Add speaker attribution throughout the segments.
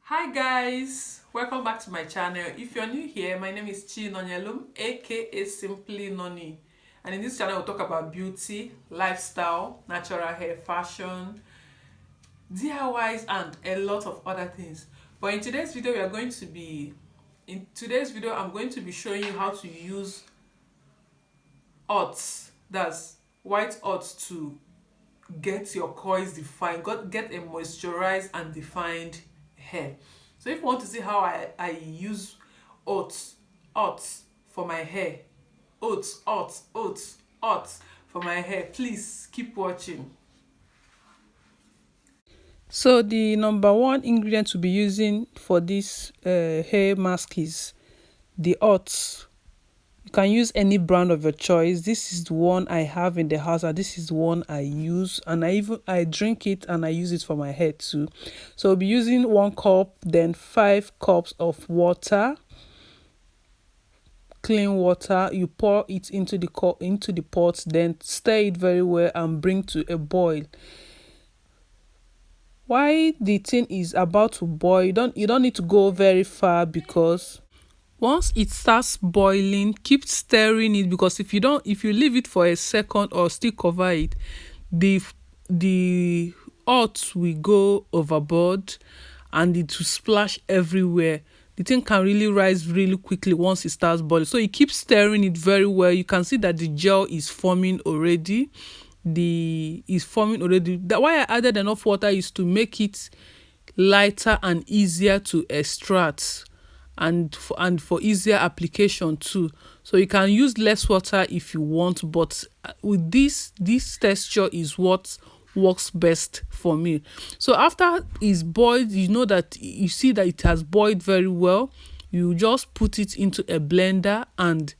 Speaker 1: Hi guys, welcome back to my channel. If you're new here, my name is Chi Nonyelum, aka Simply Noni, and in this channel we'll talk about beauty, lifestyle, natural hair, fashion, DIYs, and a lot of other things. But in today's video I'm going to be showing you how to use oats, that's white oats, to get your coils defined, get a moisturized and defined hair. So if you want to see how I use oats for my hair, oats for my hair, please keep watching. So the number one ingredient to be using for this hair mask is the oats. You can use any brand of your choice. This is the one I have in the house, and this is the one I use, and I drink it and I use it for my hair too. So I'll be using 1 cup, then 5 cups of water, clean water. You pour it into the pot, then stir it very well and bring to a boil. While the thing is about to boil, you don't need to go very far, because once it starts boiling, keep stirring it, because if you leave it for a second or still cover it, the oats will go overboard and it will splash everywhere. The thing can really rise really quickly once it starts boiling. So you keep stirring it very well. You can see that the gel is forming already. Why I added enough water is to make it lighter and easier to extract, and for easier application too. So you can use less water if you want, but with this texture is what works best for me. So after it's boiled, you see that it has boiled very well. You just put it into a blender and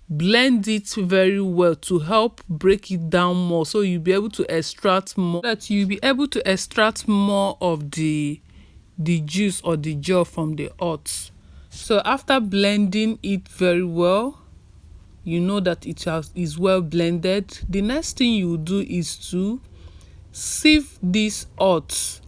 Speaker 1: blend it very well to help break it down more, so you'll be able to extract more of the juice or the gel from the oats. So after blending it very well, you know that is well blended. The next thing you do is to sieve this oats,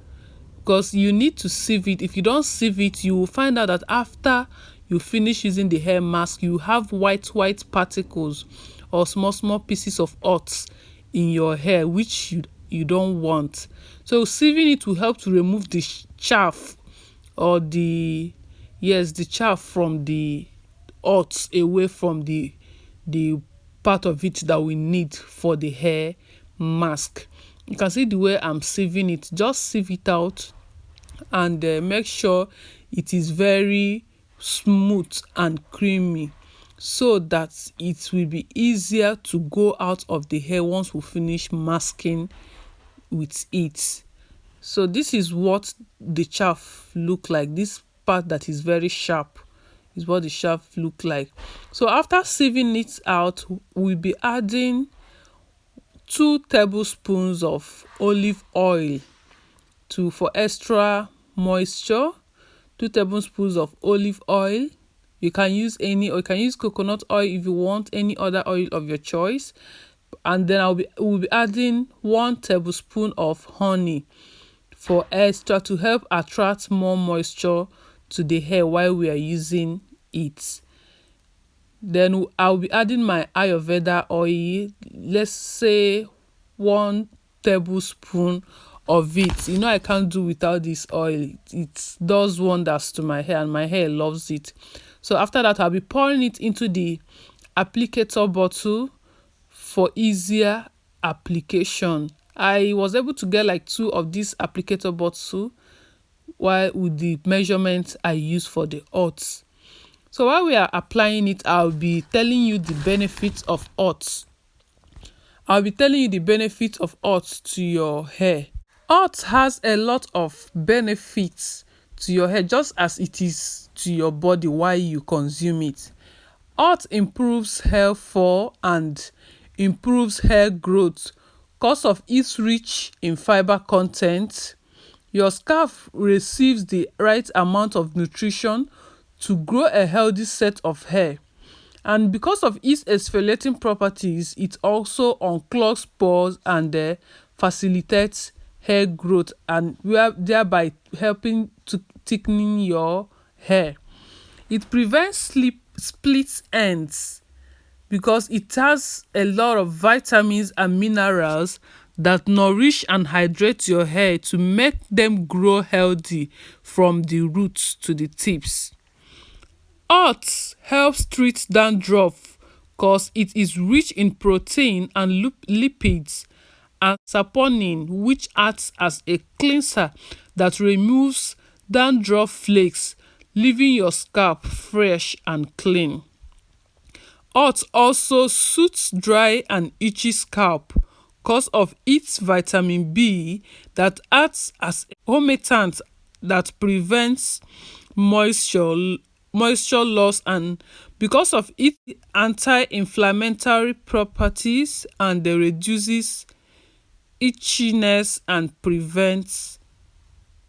Speaker 1: because you need to sieve it. If you don't sieve it, you will find out that after you finish using the hair mask, you have white particles or small pieces of oats in your hair, which you don't want. So sieving it will help to remove the chaff, or the chaff from the oats, away from the part of it that we need for the hair mask. You can see the way I'm sieving it. Just sieve it out and make sure it is very smooth and creamy, so that it will be easier to go out of the hair once we finish masking with it. So this is what the chaff look like. This part that is very sharp is what the chaff look like. So after sieving it out, we'll be adding 2 tablespoons of olive oil for extra moisture. 2 tablespoons of olive oil. You can use coconut oil if you want, any other oil of your choice. And then we'll be adding 1 tablespoon of honey for extra, to help attract more moisture to the hair while we are using it. Then I'll be adding my Ayurveda oil, let's say 1 tablespoon of it. I can't do without this oil. It does wonders to my hair, and my hair loves it. So after that, I'll be pouring it into the applicator bottle for easier application. I was able to get like 2 of these applicator bottles while with the measurements I use for the oats. So while we are applying it, I'll be telling you the benefits of oats. To your hair. Oats has a lot of benefits to your hair, just as it is to your body while you consume it. Oats improves hair fall and improves hair growth because of its rich in fiber content. Your scalp receives the right amount of nutrition to grow a healthy set of hair. And because of its exfoliating properties, it also unclogs pores and facilitates hair growth, and we are thereby helping to thickening your hair. It prevents split ends because it has a lot of vitamins and minerals that nourish and hydrate your hair to make them grow healthy from the roots to the tips. Oats helps treat dandruff because it is rich in protein and lipids, and saponin, which acts as a cleanser that removes dandruff flakes, leaving your scalp fresh and clean. Oats also suits dry and itchy scalp because of its vitamin B that acts as a humectant that prevents moisture moisture loss, and because of its anti-inflammatory properties, and they reduces itchiness and prevents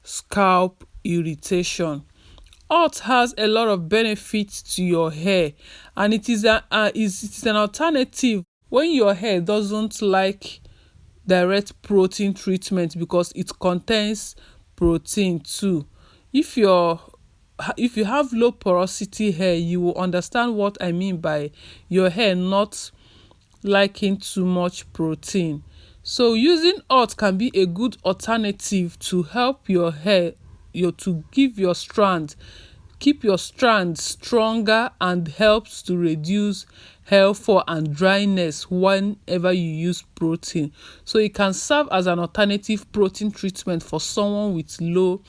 Speaker 1: scalp irritation. Oats has a lot of benefits to your hair, and it is an alternative when your hair doesn't like direct protein treatment because it contains protein too. If your if you have low porosity hair, you will understand what I mean by your hair not liking too much protein. So using oats can be a good alternative to help your hair, to give your strand, keep your strands stronger, and helps to reduce hair fall and dryness whenever you use protein. So it can serve as an alternative protein treatment for someone with low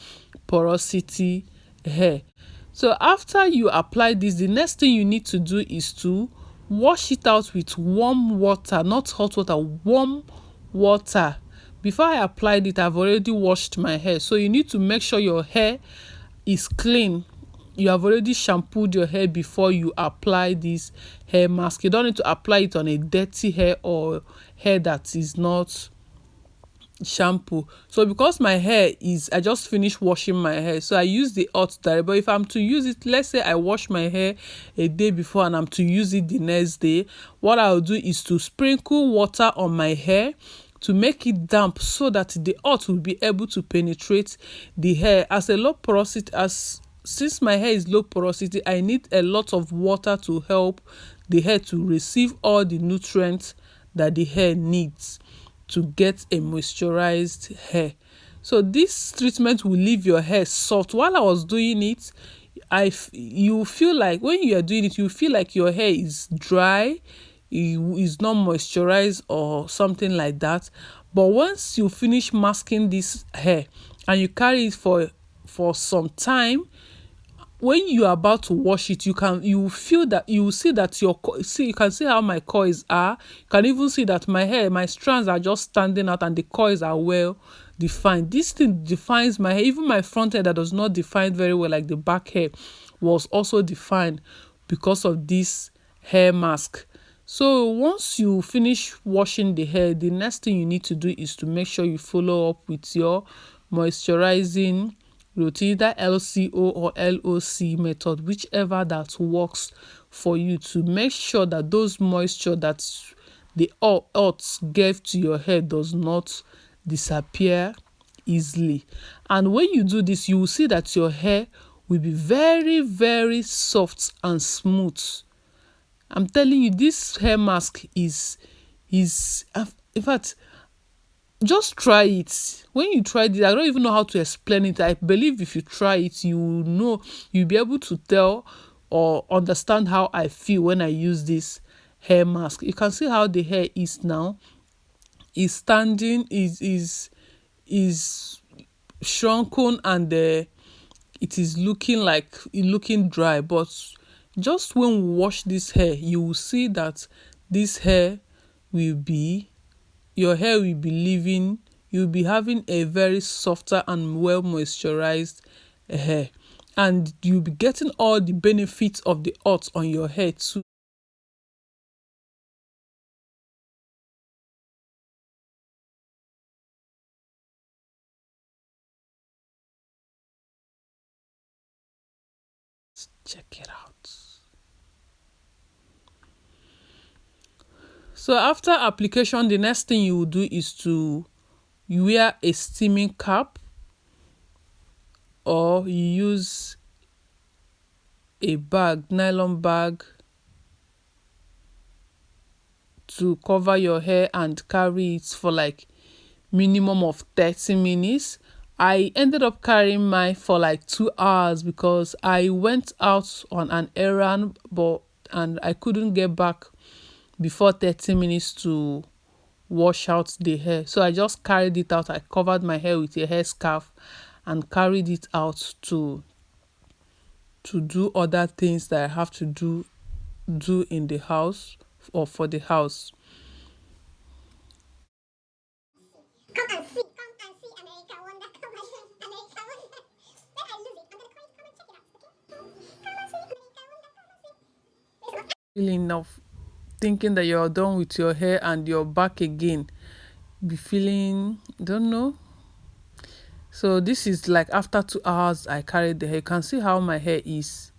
Speaker 1: porosity hair. So after you apply this, the next thing you need to do is to wash it out with warm water, not hot water, warm water. Before I applied it, I've already washed my hair, so you need to make sure your hair is clean. You have already shampooed your hair before you apply this hair mask. You don't need to apply it on a dirty hair or hair that is not shampoo. So because my hair is, I just finished washing my hair, so I use the hot direct. But if I'm to use it, let's say I wash my hair a day before and I'm to use it the next day, what I'll do is to sprinkle water on my hair to make it damp so that the hot will be able to penetrate the hair. As a low porosity, since my hair is low porosity, I need a lot of water to help the hair to receive all the nutrients that the hair needs to get a moisturized hair. So this treatment will leave your hair soft. While I was doing it, you feel like when you are doing it, you feel like your hair is dry, it is not moisturized or something like that. But once you finish masking this hair and you carry it for some time, when you are about to wash it, you feel that, you will see that you can see how my coils are. You can even see that my strands are just standing out and the coils are well defined. This thing defines my hair. Even my front hair that does not define very well, like the back hair, was also defined because of this hair mask. So once you finish washing the hair, the next thing you need to do is to make sure you follow up with your moisturizing routine, either LCO or LOC method, whichever that works for you, to make sure that those moisture that the oats gave to your hair does not disappear easily. And when you do this, you will see that your hair will be very, very soft and smooth. I'm telling you, this hair mask is in fact, just try it. When you try it, I don't even know how to explain it. I believe if you try it, you will know, you'll be able to tell or understand how I feel when I use this hair mask. You can see how the hair is now. Is standing, is shrunken, and it is looking dry. But just when we wash this hair, you will see that this hair will be your hair will be living, you'll be having a very softer and well moisturized hair, and you'll be getting all the benefits of the oats on your hair too. Check it out. So after application, the next thing you will do is to wear a steaming cap or you use a bag, nylon bag, to cover your hair and carry it for like minimum of 30 minutes. I ended up carrying mine for like 2 hours because I went out on an errand, but and I couldn't get back before 30 minutes to wash out the hair. So I just carried it out. I covered my hair with a hair scarf and carried it out to do other things that I have to do in the house or for the house. Feeling of thinking that you're done with your hair and you're back again, be feeling, don't know. So this is like after 2 hours I carried the hair. You can see how my hair is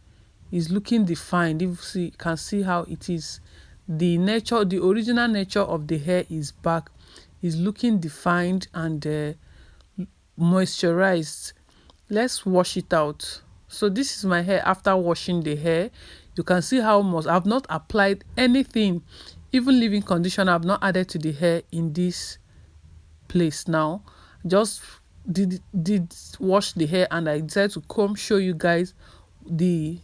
Speaker 1: looking defined. If you see, you can see how it is. The nature, the original nature of the hair is back, is looking defined and moisturized. Let's wash it out. So this is my hair after washing the hair. You can see how much I've not applied anything, even leave-in conditioner. I've not added to the hair in this place now. Just did wash the hair, and I decided to come show you guys the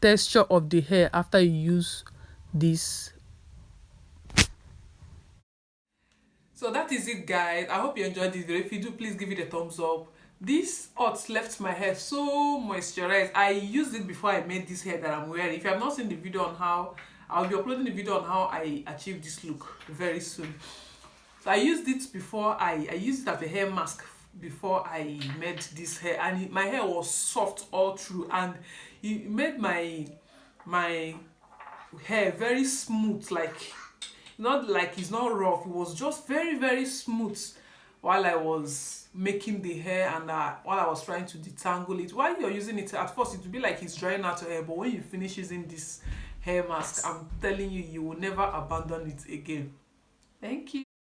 Speaker 1: texture of the hair after you use this. So that is it, guys. I hope you enjoyed this video. If you do, please give it a thumbs up. This oats left my hair so moisturized. I used it before I made this hair that I'm wearing. If you have not seen the video on how, I'll be uploading the video on how I achieved this look very soon. So I used it before I used it as a hair mask before I made this hair, and my hair was soft all through, and it made my hair very smooth, like not like it's not rough. It was just very smooth while I was making the hair, and while I was trying to detangle it. While you're using it, at first it will be like it's drying out your hair, but when you finish using this hair mask, I'm telling you, you will never abandon it again. Thank you.